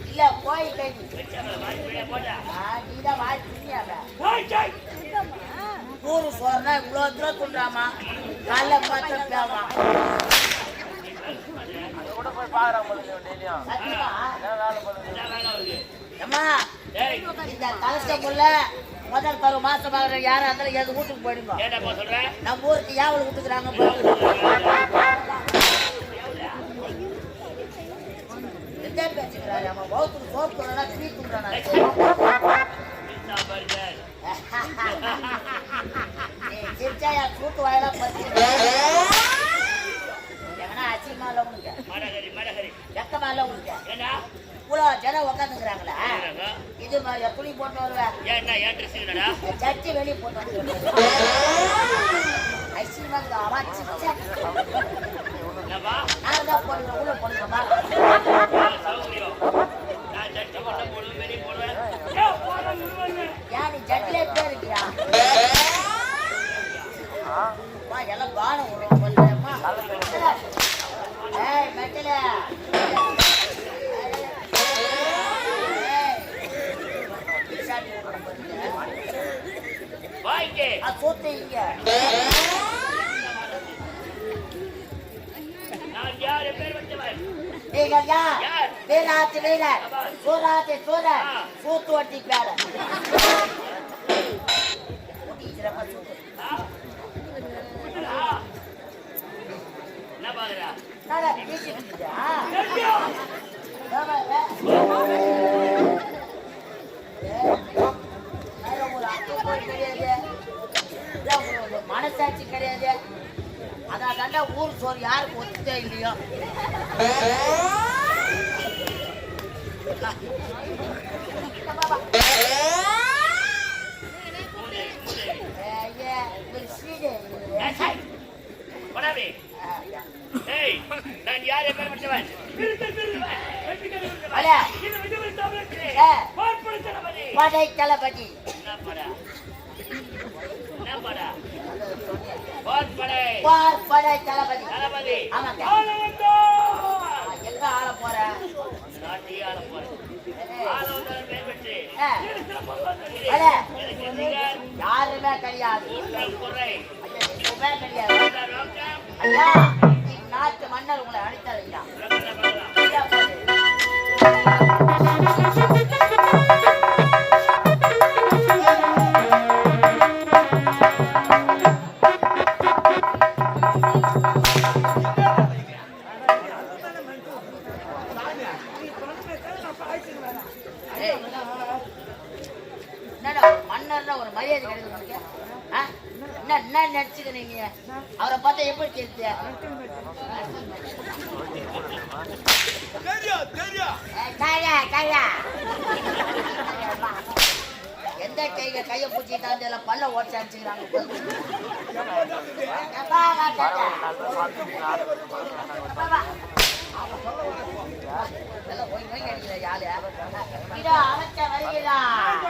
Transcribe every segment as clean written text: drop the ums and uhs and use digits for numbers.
இல்ல போய் ஊரு சோறுனா இவ்வளவு தூரம் துண்டாமா காலைல பார்த்து பேமா இந்த கலசமுள்ள முதல் பரு மாசம் யாரும் அந்த எது வீட்டுக்கு போயிடுங்க. நம்ம ஊருக்கு யாவல் விட்டுக்கிறாங்க. பேச்சுக்கிறாரு அவன் பௌத்துக்கு சோப்பு தோணுனா தீ துண்டானா சிரிச்சாயா கூட்டு வாயெல்லாம் பத்தி எங்கன்னா அச்சிமால உங்களுக்கு வெக்கமால உங்களுக்கு இவ்வளோ ஜனம் உட்காந்துக்கிறாங்களா? இது மாதிரி துணி போட்டு வருவேன் சட்டி வெளியே போட்டு வந்து ஐசிமாங்க அவன் நான் போடுங்க உள்ள போடுங்கம்மா. ஏன் நீ ஜட்டிலே இருக்கியா? எல்லாம் பானம் சொல்லுமா? ஏய் மெட்டல சொத்தீங்க வீராத்தி வீரர் சூராத்தி சூரர் சூத்து வட்டி பேர மனசாட்சி கிடையாது. அதான் தாண்டா ஊர் சோறு யாருக்கு ஒத்துட்டே இல்லையோ. படை தளபதி படை தளபதி. ஆமாங்க எங்க ஆள போற யாருமே கிடையாது. ஐயா நாட்டு மன்னர் உங்களை அடித்தார் ஐயா. மன்னர்னா ஒரு மரியாதை கிடையாது. என்ன நினைச்சுக்கிறீங்க? அவரை பார்த்தா எப்படி கேட்டு எந்த கையை பூச்சி தாண்டியில பல்ல ஓட்டு அடிச்சுக்கிறாங்க. போய் போய் கிடைக்கிற யாரு இதோ அமைச்ச வருகிறான்.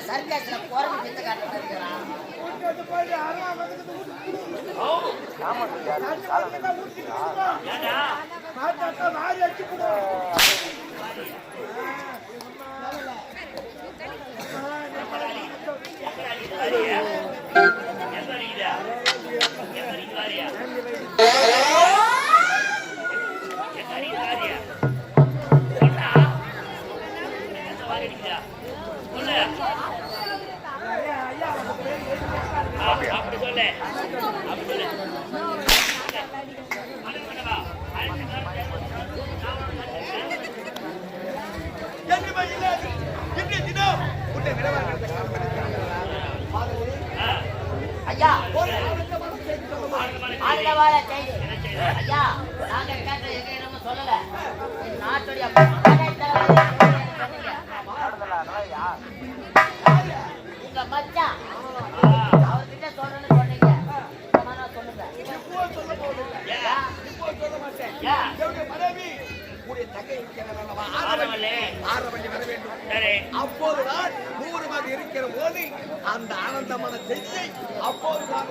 சர்க்கஸ்ல குரங்கு வித்து காட்டுறான். அப்படி சொல்லு ஐயா ஆண்டவார செய்தி ஐயா நாங்க கேட்ட எங்க என்னமோ சொல்லல நாட்டுடைய உங்க மச்சான் அவர்கிட்ட சொல்றேன்னு சொன்னீங்க அப்போதுதான் 100 இருக்கிற போது அந்த ஆனந்தமான செய்தியை அப்போதுதான்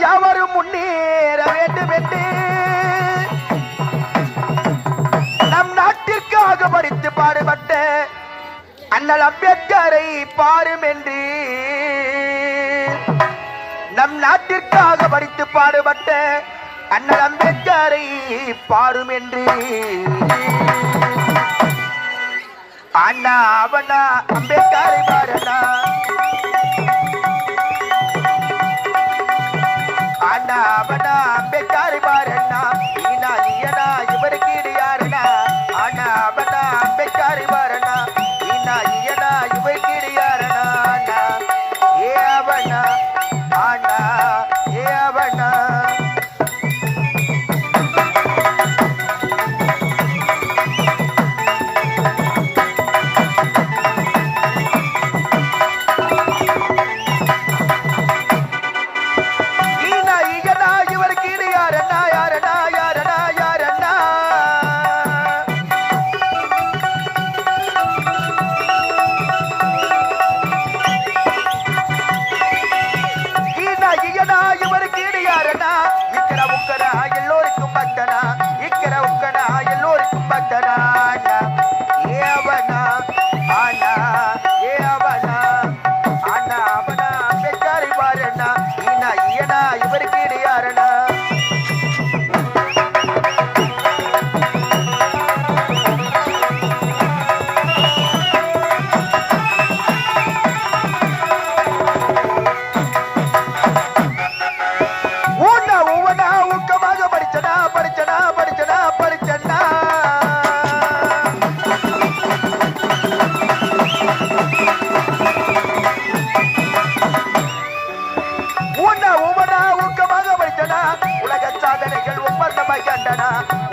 யாவரும் முன்னேற வேண்டும் என்று நம் நாட்டிற்காக படித்து பாடுபட்ட அண்ணல் அம்பேத்கரை பாரும் என்று நம் நாட்டிற்காக படித்து பாடுபட்ட அண்ணல் அம்பேத்கரை பாரும் என்று அண்ணா அவனா அம்பேத்கரை பாருனா அவனா அம்பேத்கரை பாருன்னா ஈனா நீயனா இவருக்கு யாருனா ஆனா அவனா அம்பேத்கரை பாருன்னா ஈனா நீயனா இவருக்கு யாருனா ஏ அவனா ஆனா ஏ அவனா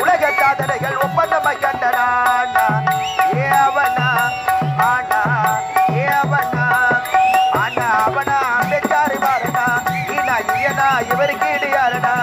உலக சாதனைகள் ஒப்பந்தமாய் கண்டனா ஏ அவனா ஆனா ஏ அவனா ஆனா அவனா அம்பேத்கரை பாருனா ஈனா ஈயனா இவருக்கு யாருனா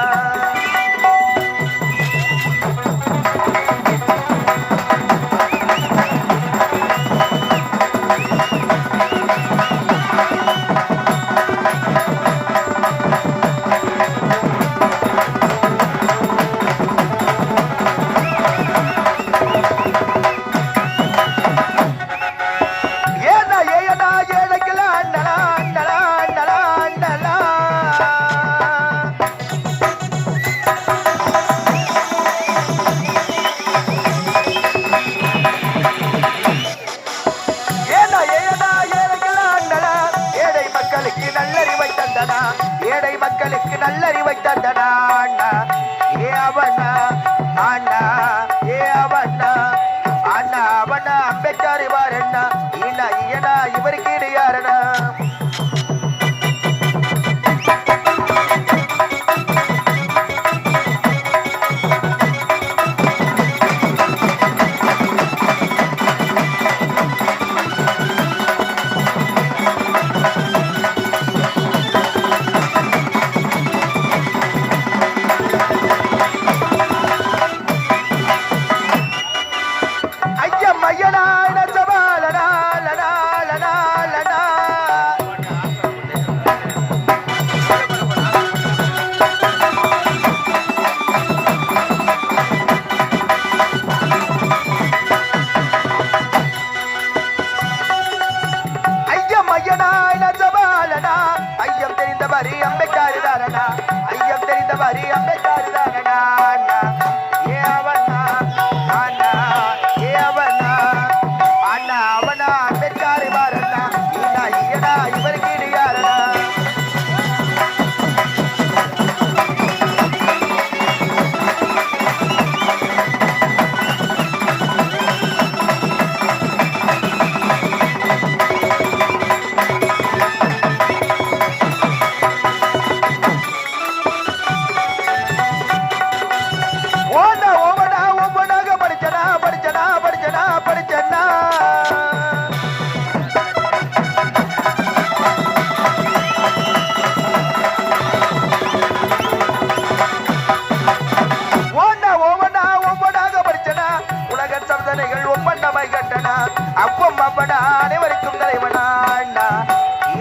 அவ்வம் அவனா அனைவருக்கும் தலைவனா அண்ணா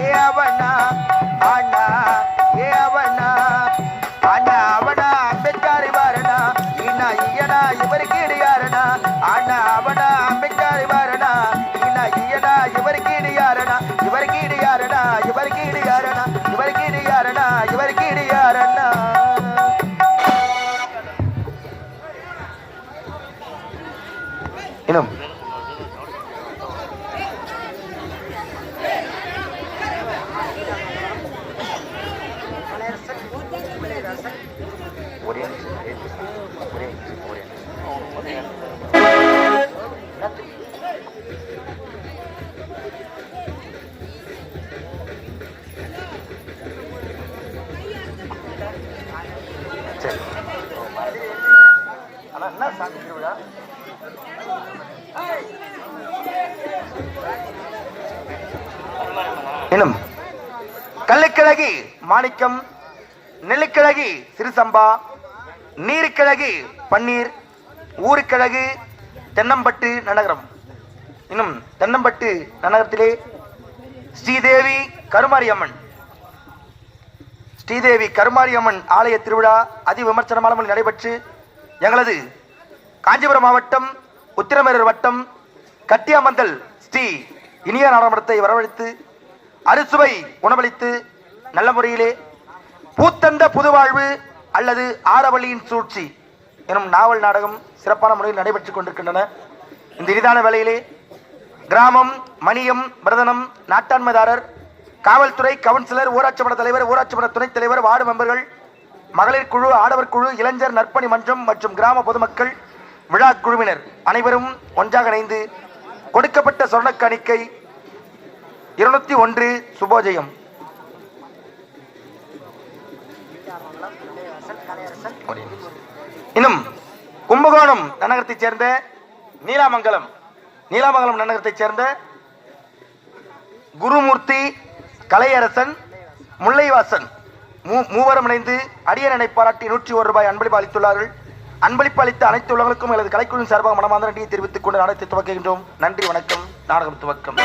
ஏ அவனா அண்ணா ஏ அவனா அண்ணா அவனா அம்பேத்கர் வாரணா இன்னா ஈயனா இவருக்கு இடையாரணா அண்ணா அவனா அம்பேத்கர் வாரணா இன்னா ஈயனா இவருக்கு இடையாரணா இவருக்கு இடையாரணா இவருக்கு இடையாரணா இவருக்கு இடையாரணா இவருக்கு இடையாரணா இன்னும் ஒரே சரி ஆனா என்ன சாமி திருவிழா இன்னும் கல்லுக்கிழகி மாணிக்கம் நெல்லுக்கிழகி சிறுசம்பா நீருக்கிழகு பன்னீர் ஊருக்கிழகு தென்னம்பட்டு நன்னகரம் இன்னும் தென்னம்பட்டு நன்னகரத்திலே ஸ்ரீதேவி கருமாரியம்மன் ஸ்ரீதேவி கருமாரியம்மன் ஆலய திருவிழா அதி விமர்சனமான நடைபெற்று எங்களது காஞ்சிபுரம் மாவட்டம் உத்திரமேரூர் வட்டம் கட்டியாமந்தல் ஸ்ரீ இனிய நாடாமடத்தை வரவழைத்து அறுசுவை உணவளித்து நல்ல முறையிலே பூத்தந்த புதுவாழ்வு அல்லது ஆரவழியின் சூழ்ச்சி எனும் நாவல் நாடகம் சிறப்பான முறையில் நடைபெற்றுக் கொண்டிருக்கின்றன. இந்த இனிதான வேளையிலே கிராமம் மணியம் பிரதனம் நாட்டாண்மைதாரர் காவல்துறை கவுன்சிலர் ஊராட்சி மன்ற தலைவர் ஊராட்சி மன்ற துணைத் தலைவர் வார்டு மெம்பர்கள் மகளிர் குழு ஆடவர் குழு இளைஞர் நற்பணி மன்றம் மற்றும் கிராம பொதுமக்கள் விழா குழுவினர் அனைவரும் ஒன்றாக இணைந்து கொடுக்கப்பட்ட சொர்ண காணிக்கை 201 சுபோஜயம். இன்னும் கும்பகோணம் நன்னகரத்தைச் சேர்ந்த நீலாமங்கலம் நன்னகரத்தைச் சேர்ந்த குருமூர்த்தி கலையரசன் முல்லைவாசன் மூவரும் இணைந்து அடியனை பாராட்டி 101 ரூபாய் அன்பளிப்பு அளித்துள்ளார்கள். அன்பளிப்பு அளித்த அனைத்து உலகளுக்கும் எனது கலைக்குழுவின் சார்பாக மனமார்ந்த நன்றியை தெரிவித்துக் கொண்டு நாடகத்தை துவக்குகின்றோம். நன்றி, வணக்கம். நாடகம் துவக்கம்.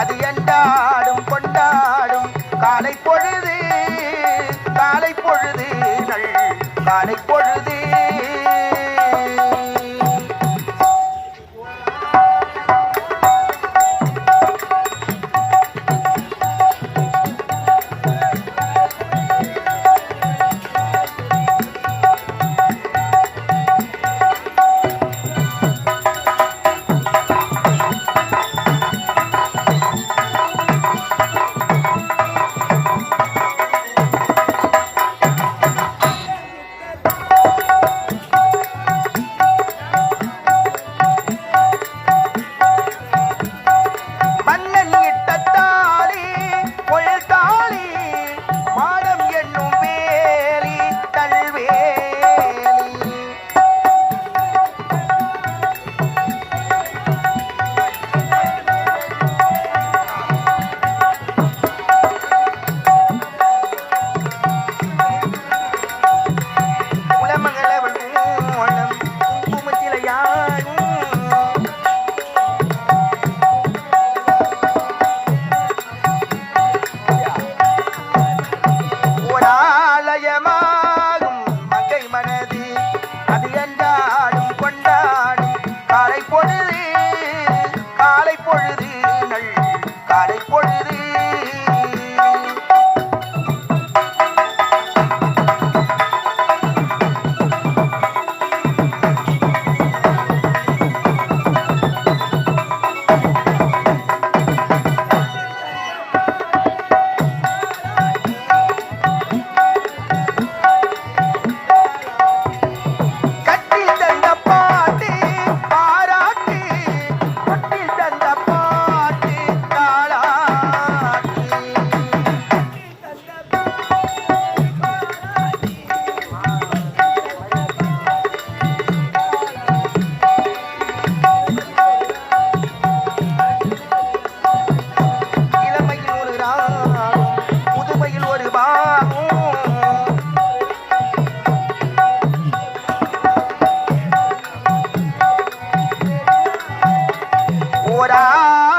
அது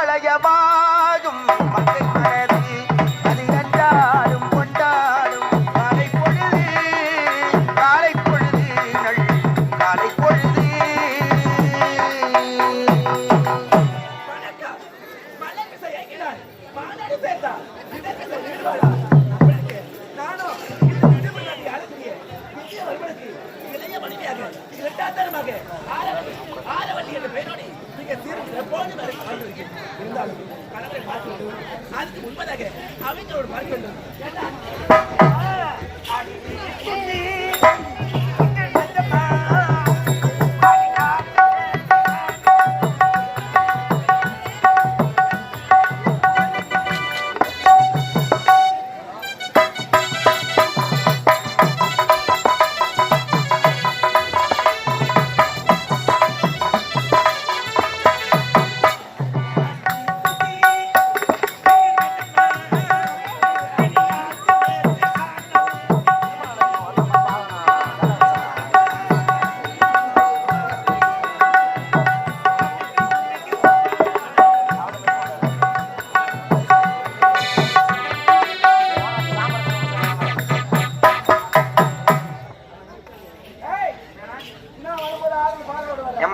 ஓராலயமாகும் மக்கள் மனது அது கண்டாலும் கொண்டாடும் காலை பொழுது காலை பொழுது நல் காலை பொழுது. அதுக்கு முன்பதாக அவங்களோட பார்க்க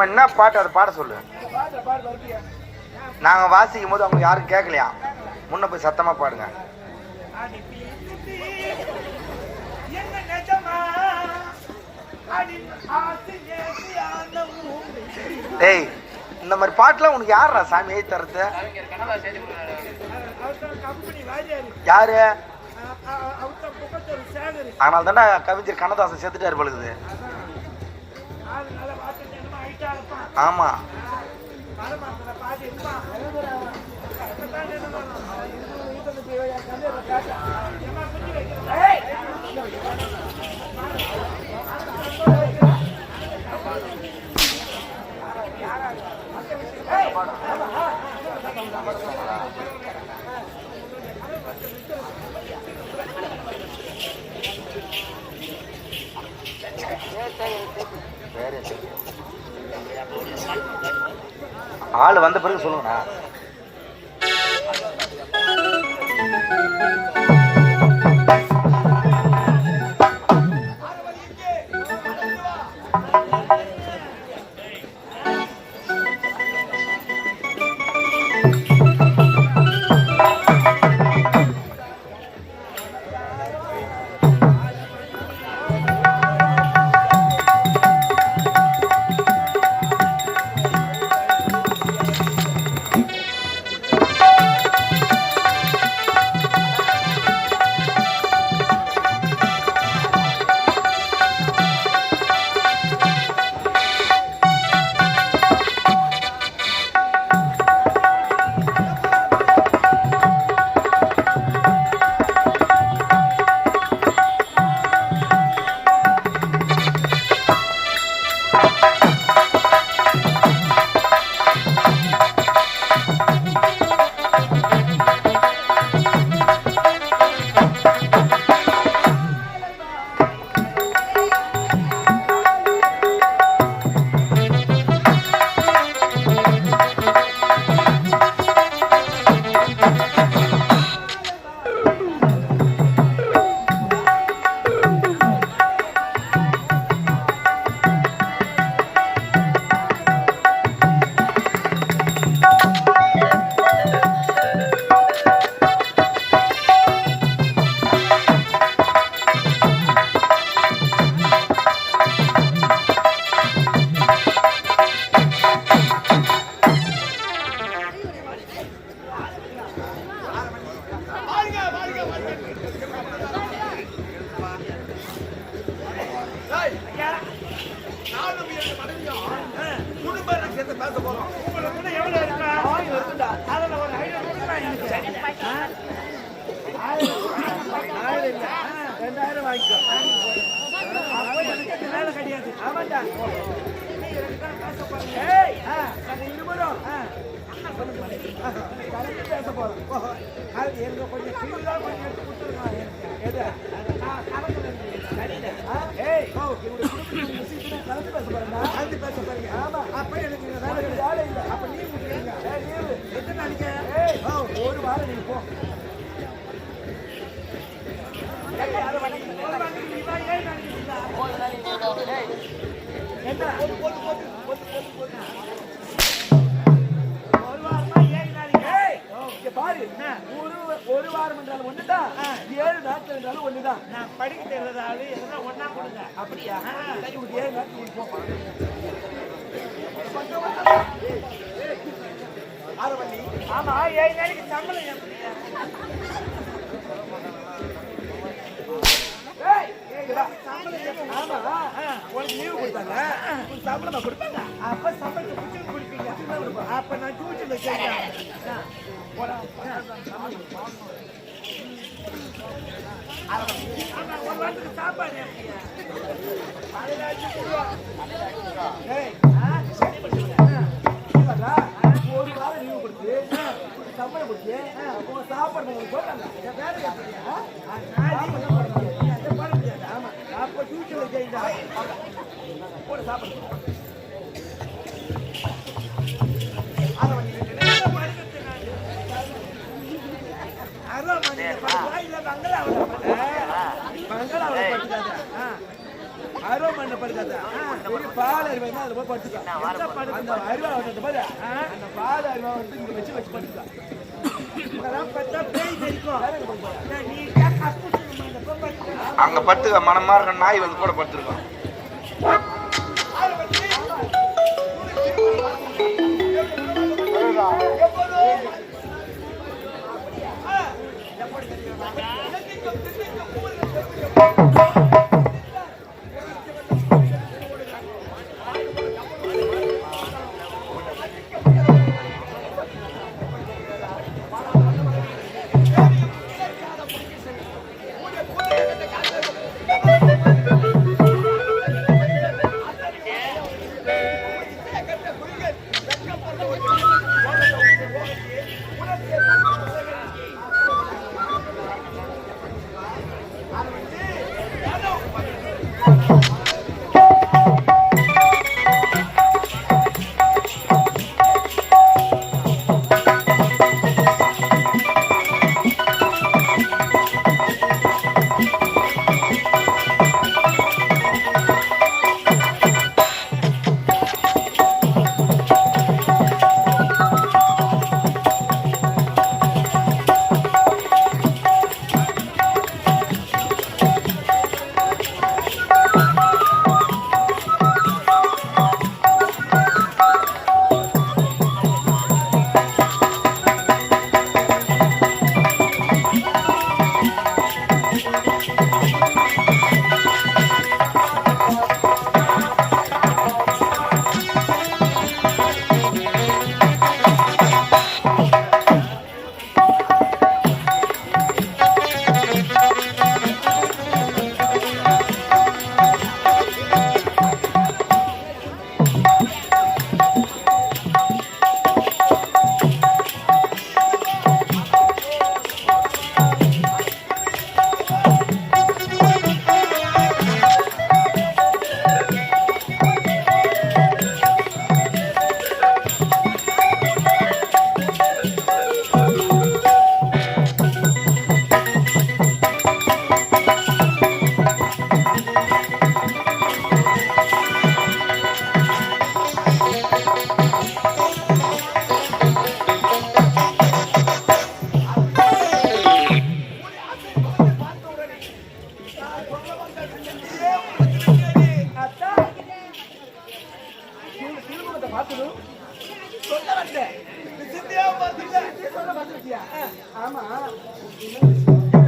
என்ன பாட்டு அதை பாட சொல்லு. நாங்க வாசிக்கும் போது அவங்க யாரும் கேட்கலையா, முன்ன போய் சத்தமா பாடுங்க. டேய், இந்த மாதிரி பாட்டுலாம் உனக்கு யாரா சாமி எழுதி தர்றது? யாரு? அதனால தானே கவிஞர் கண்ணதாசன் சேர்த்துட்டாரு பழுகுது. ஆமா, ஆள் வந்த பிறகு சொல்லுங்கண்ணா. அப்ப எனக்கு வேலை அப்ப நீ ஒரு வாரம் நீங்க போ. ஒரு வாரம் என்றாலும் ஒண்ணுதான், 7 நாட்கள் என்றாலும் ஒண்ணுதான். நான் படிக்க தெரியாத ஆளு எல்லாம் ஒண்ணா கொடுங்க. அப்படியா? 7 நாட்கள் போப்பா. ஆமா, 7 நாளைக்கு சம்பளம் உனக்கு லீவு கொடுத்தாங்க, சம்பளமா கொடுப்பாங்க. அப்ப சம்பளத்தை குடிச்சு குடிப்பீங்க. அப்ப நான் டியூஷன்ல சேர்ந்தேன். ஒரு வாரத்துக்கு சாப்பாடு ஒரு வாரம் லீவு கொடுத்து சம்பளம் கொடுத்து உங்க சாப்பாடு போட்டாங்க. வேலை போட முடியாது. ஆமா, அப்ப டியூஷன்ல சேர்ந்தா போட சாப்பாடு அருவமண்ண படுக்காத. பால் அருவா அதுல போய் படுத்துக்க. அந்த அருவா வந்து பாரு, அந்த பால் அருவா வந்து இங்க வச்சு வச்சு படுத்துக்க. அங்க படுத்துக்க. மனமா இருக்க நாய் வந்து கூட படுத்துருக்கோம்.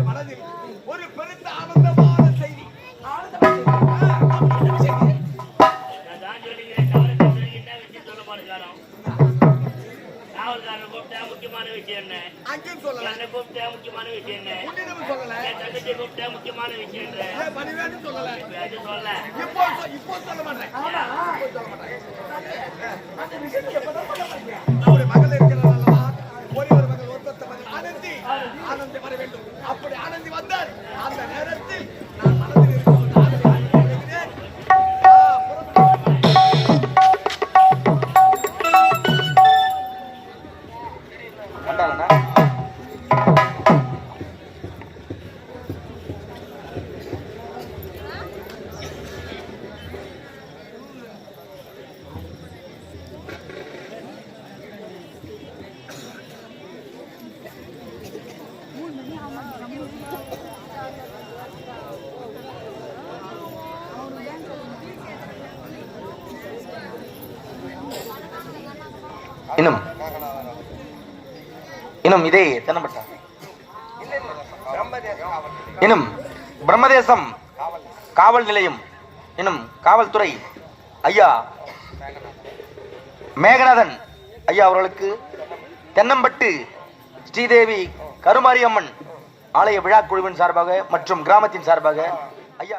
மனதில் ஒரு பெருத்த ஆனந்தமான செய்தி. முக்கியமான விஷயம் என்ன? அங்கே சொல்லல. என்ன கூப்பிட்டா முக்கியமான விஷயம் என்ன? உன்னிடம் சொல்லல. என் தங்கச்சி கூப்பிட்டா முக்கியமான விஷயம் என்ன? பணிவேன்னு சொல்லல. அது சொல்ல. இப்போ சொல்ல மாட்டேன். ஆமா, சொல்ல மாட்டேன். அந்த விஷயத்தை எப்பதான் சொல்ல மாட்டீங்க? நம்முடைய மகள் இருக்கிறார் அல்லவா, ஒரே ஒரு மகள் ஒருத்த மகள் ஆனந்தி. ஆனந்தி வர வேண்டும். அப்படி ஆனந்தி வந்தால் அந்த நேரத்தில் நான் மனதில் இருக்கிறேன். கண்டாங்கண்ணா இன்னும் இன்னும் இதே தென்னம்பட்டா இன்னும் பிரம்மதேசம் காவல் நிலையம் இன்னும் காவல்துறை ஐயா மேகநாதன் ஐயா அவர்களுக்கு தென்னம்பட்டு ஸ்ரீதேவி கருமாரியம்மன் ஆலய விழா குழுவின் சார்பாக மற்றும் கிராமத்தின் சார்பாக ஐயா